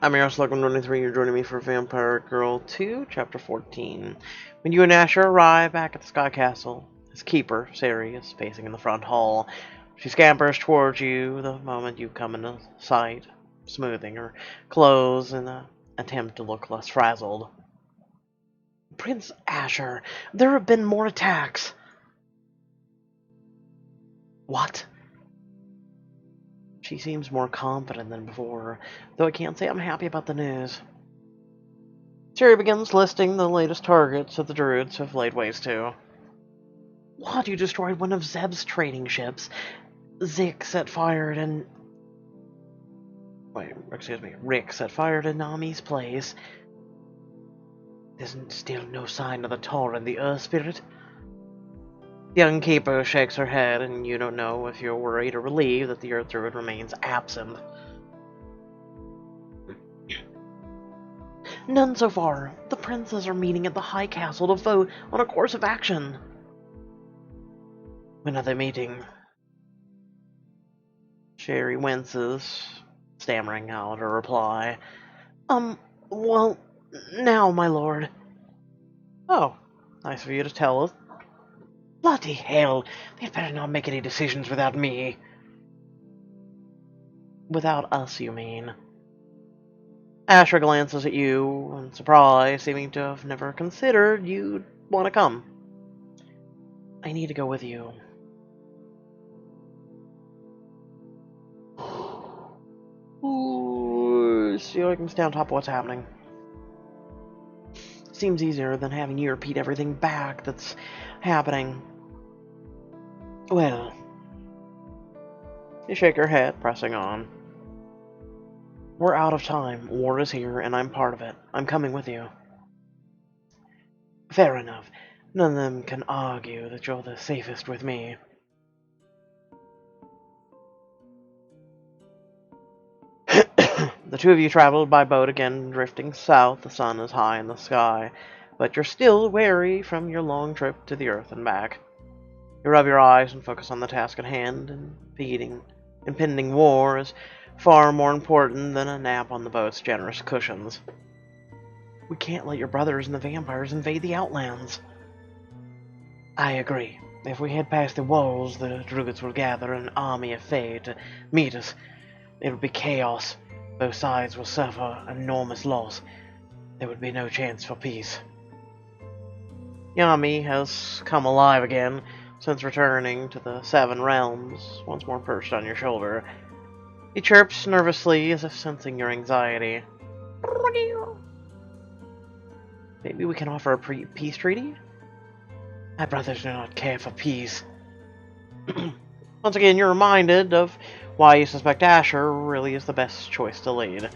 I'm your host, Slugman23. You're joining me for Vampire Girl 2, Chapter 14. When you and Asher arrive back at the Sky Castle, his keeper, Sari, is facing in the front hall. She scampers towards you the moment you come into sight, smoothing her clothes in an attempt to look less frazzled. Prince Asher, there have been more attacks. What? She seems more confident than before, though I can't say I'm happy about the news. Siri begins listing the latest targets that the Druids have laid waste to. What? You destroyed one of Zeb's trading ships. Rick set fire to Nami's place. There's still no sign of the Tor and the Earth Spirit. The young keeper shakes her head, and you don't know if you're worried or relieved that the Earth Druid remains absent. None so far. The princes are meeting at the High Castle to vote on a course of action. When are they meeting? Sherry winces, stammering out her reply. Well, now, my lord. Oh, nice of you to tell us. Bloody hell, they'd better not make any decisions without me. Without us, you mean? Asher glances at you in surprise, seeming to have never considered you'd want to come. I need to go with you. Ooh, see, I can stay on top of what's happening. Seems easier than having you repeat everything back that's happening. Well, you shake her head, pressing on. We're out of time. War is here, and I'm part of it. I'm coming with you. Fair enough. None of them can argue that you're the safest with me. The two of you traveled by boat again, drifting south. The sun is high in the sky, but you're still weary from your long trip to the Earth and back. You rub your eyes and focus on the task at hand, and impending war is far more important than a nap on the boat's generous cushions. We can't let your brothers and the vampires invade the Outlands. I agree. If we head past the walls, the Druids will gather an army of Fae to meet us. It would be chaos. Both sides will suffer enormous loss. There would be no chance for peace. Yami has come alive again since returning to the Seven Realms, once more perched on your shoulder. He chirps nervously as if sensing your anxiety. Maybe we can offer a peace treaty? My brothers do not care for peace. Once again, you're reminded of why you suspect Asher really is the best choice to lead.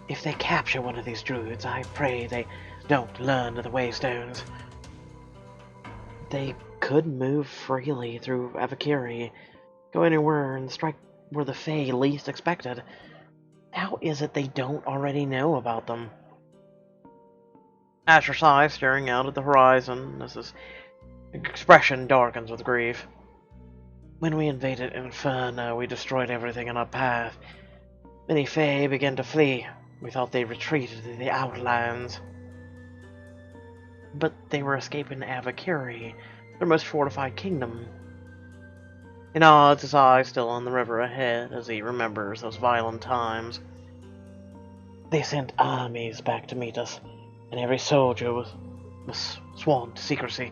If they capture one of these druids, I pray they don't learn to the Waystones. They could move freely through Avakiri, go anywhere and strike where the Fae least expected. How is it they don't already know about them? Asher sighs, staring out at the horizon as his expression darkens with grief. When we invaded Inferno, we destroyed everything in our path. Many Fae began to flee. We thought they retreated to the Outlands. But they were escaping Avakiri, their most fortified kingdom. He nods, his eyes still on the river ahead, as he remembers those violent times. They sent armies back to meet us, and every soldier was sworn to secrecy.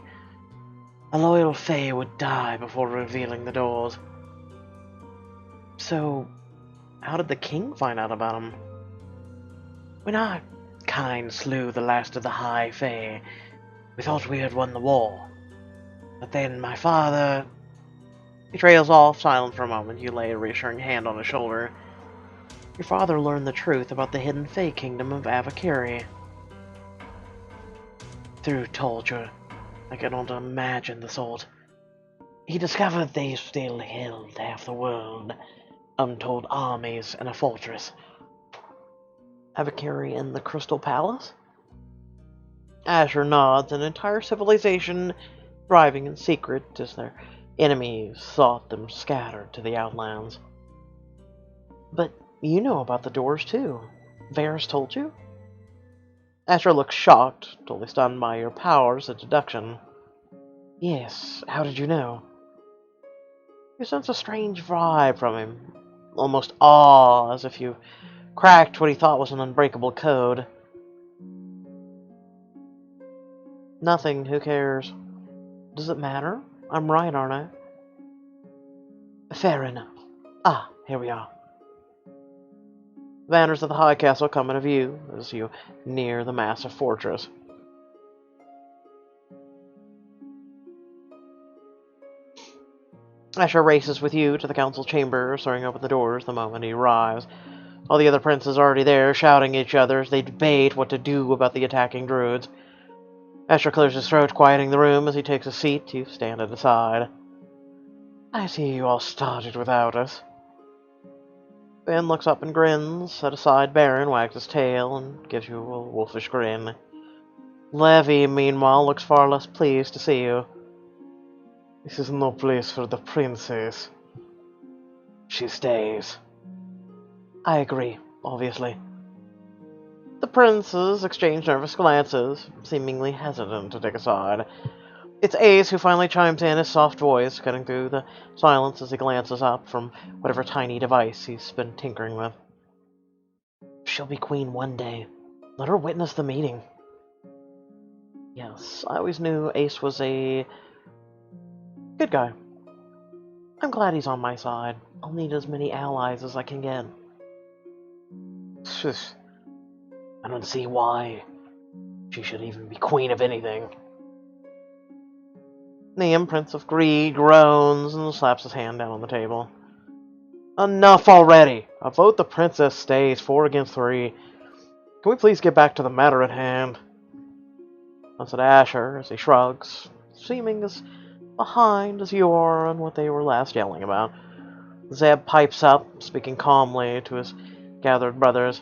A loyal Fae would die before revealing the doors. So, how did the king find out about him? When our kind slew the last of the High Fae, we thought we had won the war. But then my father... He trails off, silent for a moment. You lay a reassuring hand on his shoulder. Your father learned the truth about the hidden Fae kingdom of Avakiri. Through torture. I cannot imagine the sort. He discovered they still held half the world, untold armies, and a fortress. Avakiri in the Crystal Palace? Asher nods. An entire civilization thriving in secret as their enemies sought them scattered to the Outlands. But you know about the doors, too. Varys told you? Asher looks shocked, totally stunned by your powers of deduction. Yes, how did you know? You sense a strange vibe from him. Almost awe, as if you cracked what he thought was an unbreakable code. Nothing, who cares? Does it matter? I'm right, aren't I? Fair enough. Ah, here we are. The banners of the High Castle come into view as you near the massive fortress. Asher races with you to the council chamber, throwing open the doors the moment he arrives. All the other princes are already there, shouting at each other as they debate what to do about the attacking druids. Asher clears his throat, quieting the room as he takes a seat to stand at his side. I see you all started without us. Ben looks up and grins. At his side, Baron wags his tail and gives you a wolfish grin. Levy, meanwhile, looks far less pleased to see you. This is no place for the princess. She stays. I agree, obviously. The princes exchange nervous glances, seemingly hesitant to take a side. It's Ace who finally chimes in, his soft voice cutting through the silence as he glances up from whatever tiny device he's been tinkering with. She'll be queen one day. Let her witness the meeting. Yes, I always knew Ace was a good guy. I'm glad he's on my side. I'll need as many allies as I can get. Shush. I don't see why she should even be queen of anything. Liam, Prince of Greed, groans and slaps his hand down on the table. Enough already! A vote the princess stays, 4 against 3. Can we please get back to the matter at hand? Said Asher as he shrugs, seeming as behind as you are on what they were last yelling about. Zeb pipes up, speaking calmly to his gathered brothers.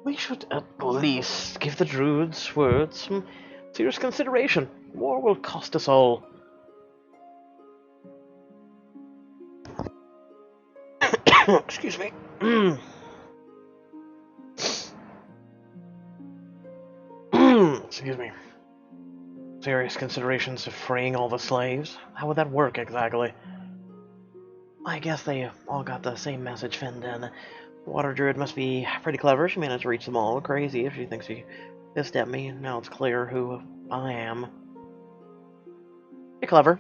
We should at least give the druids' words some serious consideration. War will cost us all. Excuse me. Excuse me. Serious considerations of freeing all the slaves? How would that work exactly? I guess they all got the same message Finn did. Water Druid must be pretty clever. She managed to reach them all. Crazy if she thinks she pissed at me. Now it's clear who I am. Pretty clever.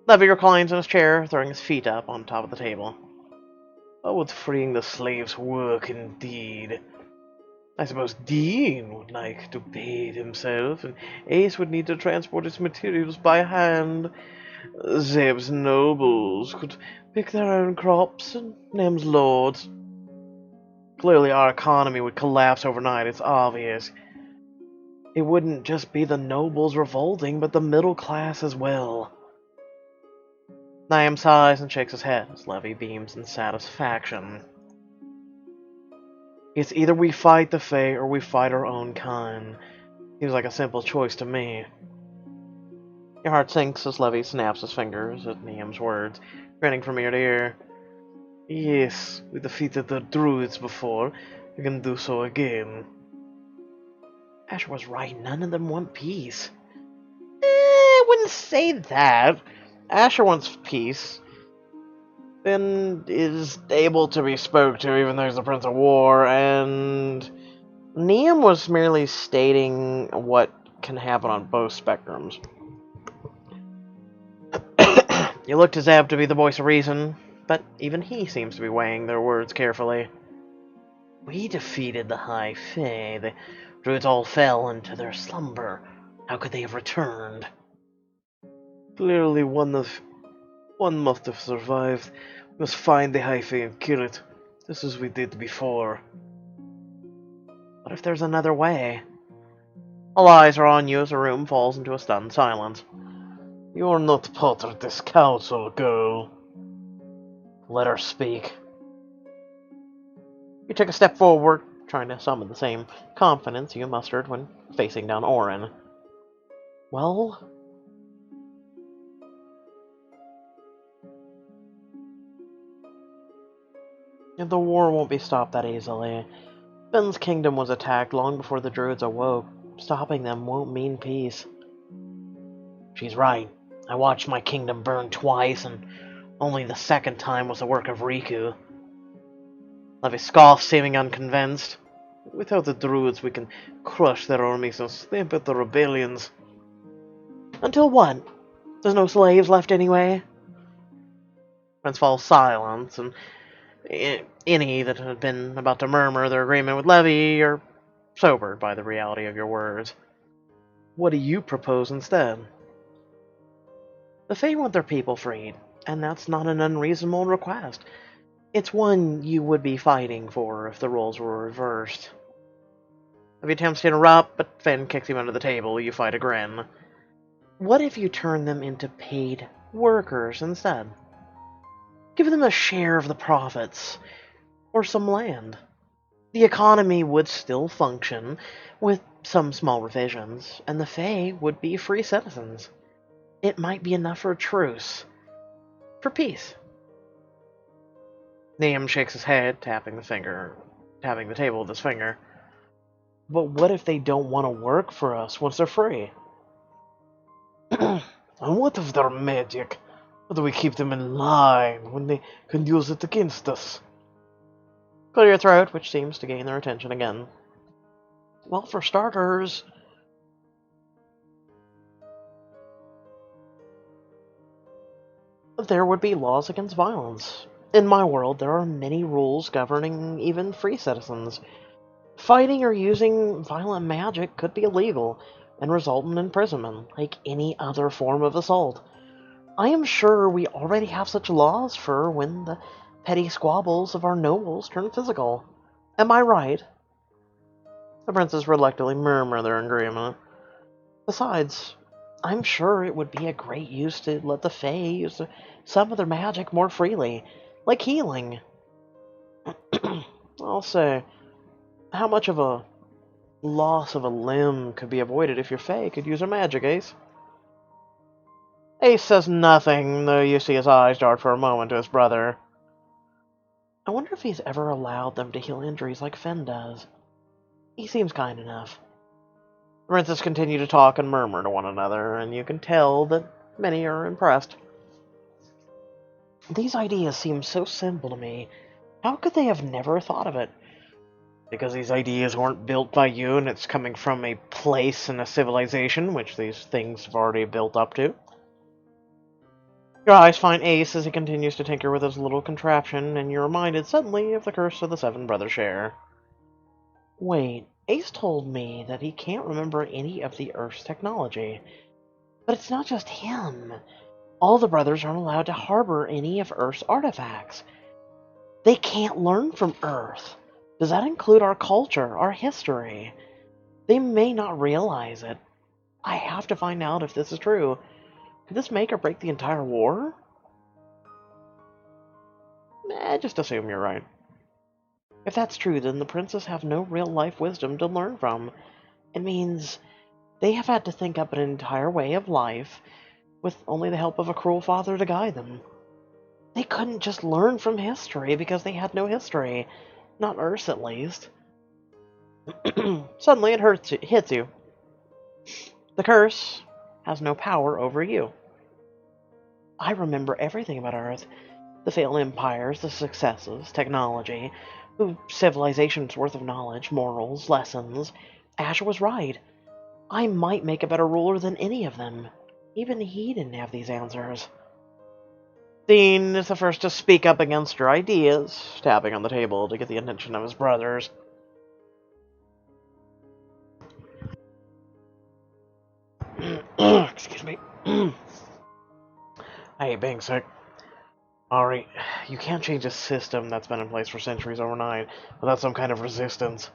Levy reclines in his chair, throwing his feet up on top of the table. How would freeing the slaves work indeed? I suppose Dean would like to bathe himself, and Ace would need to transport his materials by hand. Zeb's nobles could pick their own crops, and Nem's lords. Clearly our economy would collapse overnight, it's obvious. It wouldn't just be the nobles revolting, but the middle class as well. Niam sighs and shakes his head as Levy beams in satisfaction. It's either we fight the Fae or we fight our own kind. Seems like a simple choice to me. Your heart sinks as Levy snaps his fingers at Niam's words, grinning from ear to ear. Yes, we defeated the druids before. We can do so again. Asher was right, none of them want peace. I wouldn't say that. Asher wants peace. Finn is able to be spoke to even though he's the Prince of War, and Niam was merely stating what can happen on both spectrums. You look to Zeb to be the voice of reason, but even he seems to be weighing their words carefully. We defeated the High Fae. The druids all fell into their slumber. How could they have returned? Clearly one must have survived. We must find the High Fae and kill it, just as we did before. What if there's another way? All eyes are on you as the room falls into a stunned silence. You're not part of this council, girl. Let her speak. You took a step forward, trying to summon the same confidence you mustered when facing down Orin. Well? The war won't be stopped that easily. Ben's kingdom was attacked long before the druids awoke. Stopping them won't mean peace. She's right. I watched my kingdom burn twice, and only the second time was the work of Riku. Levi scoffed, seeming unconvinced. Without the druids, we can crush their armies and stamp out the rebellions. Until what? There's no slaves left anyway? Prince falls silent, and any that had been about to murmur their agreement with Levi are sobered by the reality of your words. What do you propose instead? The Fae want their people freed, and that's not an unreasonable request. It's one you would be fighting for if the roles were reversed. Levi attempts to interrupt, but Finn kicks him under the table. You fight a grin. What if you turn them into paid workers instead? Give them a share of the profits, or some land. The economy would still function, with some small revisions, and the Fae would be free citizens. It might be enough for a truce. For peace. Liam shakes his head, tapping the table with his finger. But what if they don't want to work for us once they're free? And what if they're magic? How do we keep them in line when they can use it against us? Clear your throat, which seems to gain their attention again. Well, for starters, there would be laws against violence. In my world, there are many rules governing even free citizens. Fighting or using violent magic could be illegal and result in imprisonment, like any other form of assault. I am sure we already have such laws for when the petty squabbles of our nobles turn physical. Am I right? The princes reluctantly murmur their agreement. Besides, I'm sure it would be a great use to let the Fae use some of their magic more freely, like healing. I'll say, how much of a loss of a limb could be avoided if your Fae could use her magic, Ace? Ace says nothing, though you see his eyes dart for a moment to his brother. I wonder if he's ever allowed them to heal injuries like Finn does. He seems kind enough. The princes continue to talk and murmur to one another, and you can tell that many are impressed. These ideas seem so simple to me. How could they have never thought of it? Because these ideas weren't built by you, and it's coming from a place and a civilization which these things have already built up to. Your eyes find Ace as he continues to tinker with his little contraption, and you're reminded suddenly of the curse of the seven brothers share. Wait, Ace told me that he can't remember any of the Earth's technology. But it's not just him. All the brothers aren't allowed to harbor any of Earth's artifacts. They can't learn from Earth. Does that include our culture, our history? They may not realize it. I have to find out if this is true. Could this make or break the entire war? Just assume you're right. If that's true, then the princes have no real-life wisdom to learn from. It means they have had to think up an entire way of life with only the help of a cruel father to guide them. They couldn't just learn from history because they had no history. Not Earth's, at least. Suddenly it hits you. The curse has no power over you. I remember everything about Earth. The failed empires, the successes, technology, the civilization's worth of knowledge, morals, lessons. Asher was right. I might make a better ruler than any of them. Even he didn't have these answers. Dean is the first to speak up against your ideas, tapping on the table to get the attention of his brothers. Excuse me. I hate being sick. Ari, you can't change a system that's been in place for centuries overnight without some kind of resistance.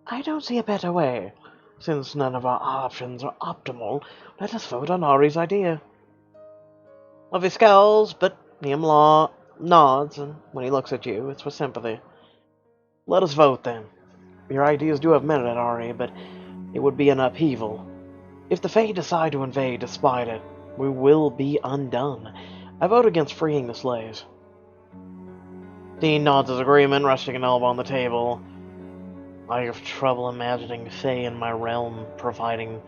I don't see a better way. Since none of our options are optimal, let us vote on Ari's idea. Lovey scowls, but Niamlaw nods, and when he looks at you, it's with sympathy. Let us vote, then. Your ideas do have merit, Ari, but it would be an upheaval. If the Fae decide to invade despite it, we will be undone. I vote against freeing the slaves. Dean nods his agreement, resting an elbow on the table. I have trouble imagining Fae in my realm providing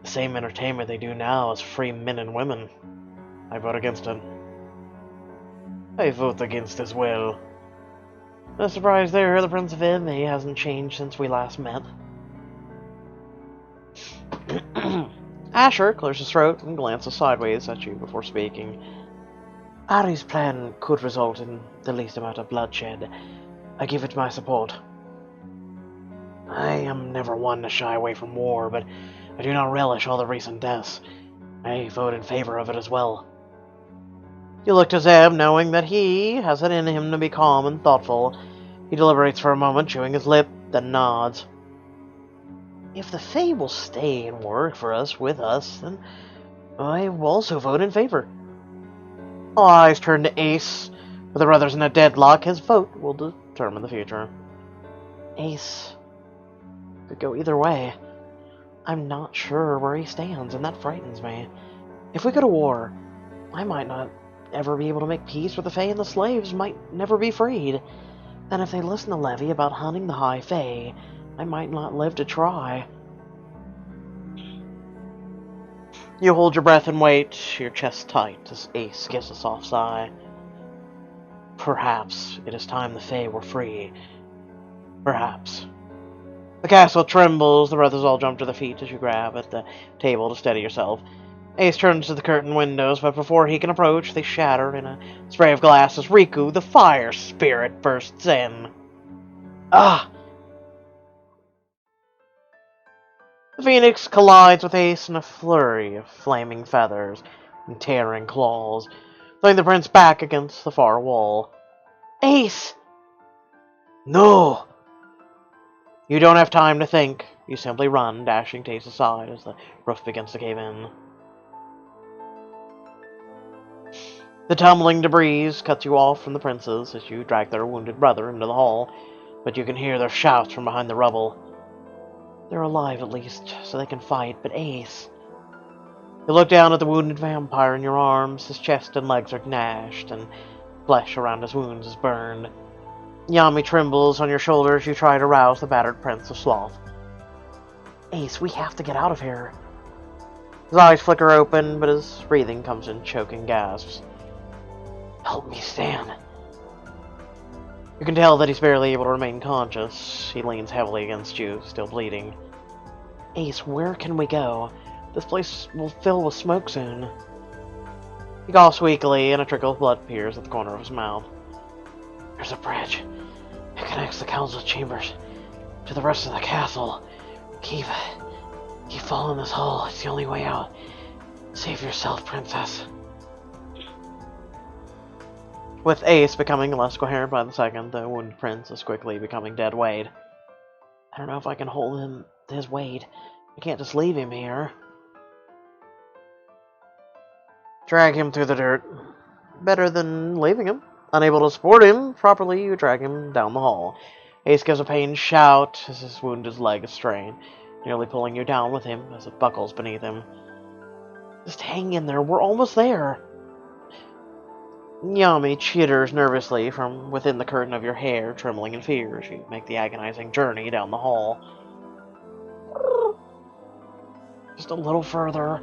the same entertainment they do now as free men and women. I vote against it. I vote against as well. No surprise there, the Prince of Emmy hasn't changed since we last met. Asher clears his throat and glances sideways at you before speaking. Ari's plan could result in the least amount of bloodshed. I give it my support. I am never one to shy away from war, but I do not relish all the recent deaths. I vote in favor of it as well. You look to Zeb, knowing that he has it in him to be calm and thoughtful. He deliberates for a moment, chewing his lip, then nods. If the Fae will stay and work for us with us, then I will also vote in favor. All eyes turn to Ace. With the brothers in a deadlock, his vote will determine the future. Ace could go either way. I'm not sure where he stands, and that frightens me. If we go to war, I might not ever be able to make peace with the Fae, and the slaves might never be freed. And if they listen to Levy about hunting the High Fae, I might not live to try. You hold your breath and wait, your chest tight, as Ace gives a soft sigh. Perhaps it is time the Fae were free. Perhaps. The castle trembles, the brothers all jump to their feet as you grab at the table to steady yourself. Ace turns to the curtained windows, but before he can approach, they shatter in a spray of glass as Riku, the fire spirit, bursts in. Ah! The phoenix collides with Ace in a flurry of flaming feathers and tearing claws, throwing the prince back against the far wall. Ace! No! You don't have time to think. You simply run, dashing to Ace's side as the roof begins to cave in. The tumbling debris cuts you off from the princes as you drag their wounded brother into the hall, but you can hear their shouts from behind the rubble. They're alive at least, so they can fight, but Ace... You look down at the wounded vampire in your arms. His chest and legs are gashed, and flesh around his wounds is burned. Yami trembles on your shoulder as you try to rouse the battered Prince of Sloth. Ace, we have to get out of here. His eyes flicker open, but his breathing comes in choking gasps. Help me stand. You can tell that he's barely able to remain conscious. He leans heavily against you, still bleeding. Ace, where can we go? This place will fill with smoke soon. He coughs weakly, and a trickle of blood appears at the corner of his mouth. There's a bridge. It connects the council chambers to the rest of the castle. Keep following this hole. It's the only way out. Save yourself, princess. With Ace becoming less coherent by the second, the wounded prince is quickly becoming dead weight. I don't know if I can hold him his weight. I can't just leave him here. Drag him through the dirt. Better than leaving him. Unable to support him properly, you drag him down the hall. Ace gives a pained shout as his wounded leg is strained, nearly pulling you down with him as it buckles beneath him. Just hang in there, we're almost there. Yami chitters nervously from within the curtain of your hair, trembling in fear as you make the agonizing journey down the hall. Just a little further.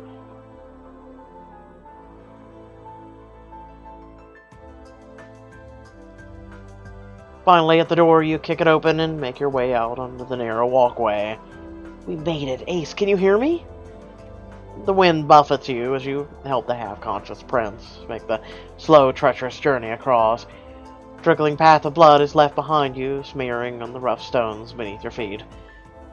Finally, at the door, you kick it open and make your way out onto the narrow walkway. We made it. Ace, can you hear me? The wind buffets you as you help the half-conscious prince make the slow, treacherous journey across. A trickling path of blood is left behind you, smearing on the rough stones beneath your feet.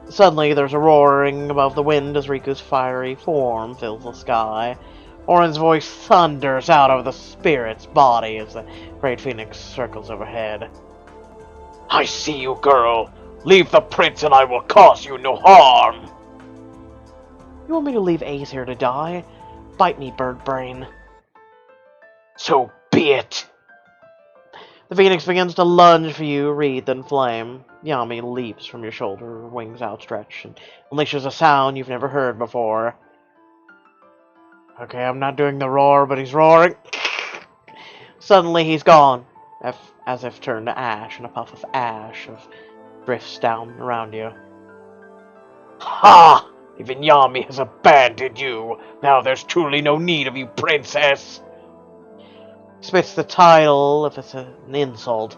Suddenly, there's a roaring above the wind as Riku's fiery form fills the sky. Orin's voice thunders out of the spirit's body as the great phoenix circles overhead. I see you, girl. Leave the prince and I will cause you no harm. You want me to leave Ace here to die? Bite me, bird brain. So be it. The phoenix begins to lunge for you, wreathed in flame. Yami leaps from your shoulder, wings outstretched, and unleashes a sound you've never heard before. Okay, I'm not doing the roar, but he's roaring. Suddenly he's gone. as if turned to ash, and a puff of ash drifts down around you. Ha! Even Yami has abandoned you. Now there's truly no need of you, princess. Spits the title if it's an insult.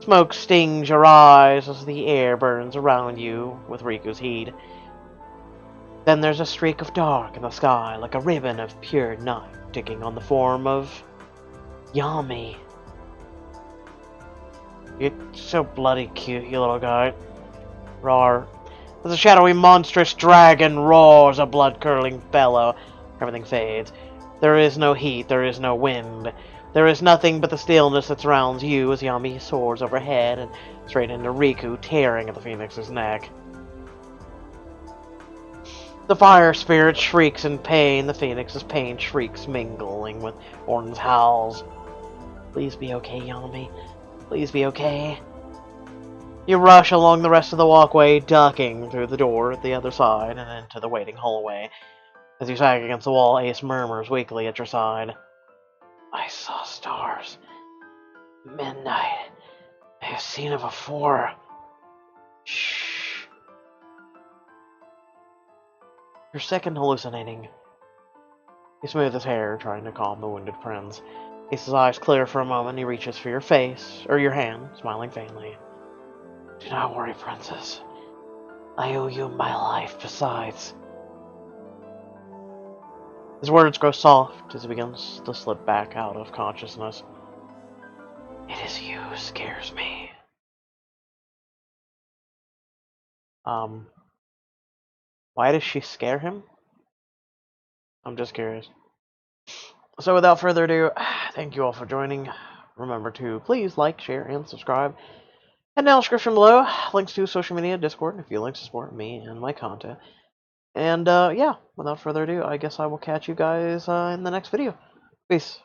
Smoke stings your eyes as the air burns around you with Riku's heat. Then there's a streak of dark in the sky, like a ribbon of pure night ticking on the form of Yami. You're so bloody cute, you little guy. Roar. As a shadowy, monstrous dragon roars a blood-curdling bellow, everything fades. There is no heat, there is no wind. There is nothing but the stillness that surrounds you as Yami soars overhead and straight into Riku, tearing at the Phoenix's neck. The fire spirit shrieks in pain, the Phoenix's pain shrieks mingling with Orton's howls. Please be okay, Yami. Please be okay. You rush along the rest of the walkway, ducking through the door at the other side and into the waiting hallway. As you sag against the wall, Ace murmurs weakly at your side. I saw stars. Midnight. I have seen it before. Shh. You're sick and hallucinating. He smooths his hair, trying to calm the wounded prince. Ace's eyes clear for a moment. He reaches for your face, or your hand, smiling faintly. Do not worry, princess. I owe you my life, besides. His words grow soft as he begins to slip back out of consciousness. It is you who scares me. Why does she scare him? I'm just curious. So without further ado, thank you all for joining. Remember to please like, share, and subscribe. And down in the description below, links to social media, Discord, if you'd like to support me and my content. And yeah, without further ado, I guess I will catch you guys in the next video. Peace.